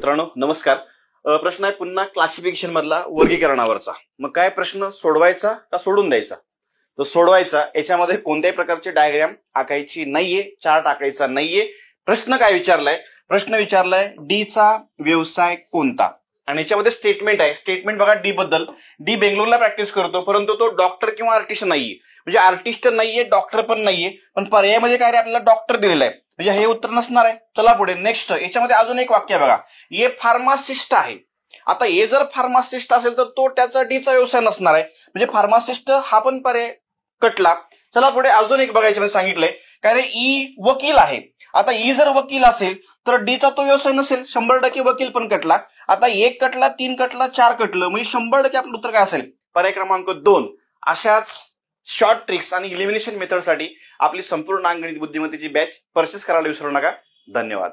मित्रांनो नमस्कार. प्रश्न आहे पुन्हा क्लासिफिकेशन मधला वर्गीकरणावरचा. मग काय प्रश्न सोडवायचा का सोडून द्यायचा? तो सोडवायचा. याच्यामध्ये कोणत्याही प्रकारची डायग्राम आखायची नाहीये, चार्ट आखायचा नाहीये. प्रश्न काय विचारलाय? प्रश्न विचारलाय डी चा व्यवसाय कोणता, आणि याच्यामध्ये स्टेटमेंट आहे. स्टेटमेंट बघा डी बद्दल. डी बेंगलोरला प्रॅक्टिस करतो, परंतु तो डॉक्टर किंवा आर्टिस्ट नाहीये. म्हणजे आर्टिस्ट नाहीये, डॉक्टर पण नाहीये, पण पर्यायामध्ये काय रे आपल्याला डॉक्टर दिलेला आहे, म्हणजे हे उत्तर नसणार आहे. चला पुढे नेक्स्ट. याच्यामध्ये अजून एक वाक्य बघा, ये फार्मासिस्ट आहे. आता हे जर फार्मासिस्ट असेल तर तो त्याचा डीचा व्यवसाय नसणार आहे, म्हणजे फार्मासिस्ट हा पण पर्याय कटला. चला पुढे अजून एक बघायचं सांगितलंय काय रे, ई वकील आहे. आता ई जर वकील असेल तर डीचा तो व्यवसाय नसेल, 100% वकील पण कटला. आता 1 कटला, 3 कटला, 4 कटलं, म्हणजे 100% आपलं उत्तर काय असेल? पर्याय क्रमांक 2. अशाच शॉर्ट ट्रिक्स आणि इलिमिनेशन मेथडसाठी आपली संपूर्ण अंगणित बुद्धिमत्तेची बॅच परचेस करायला विसरू नका. धन्यवाद.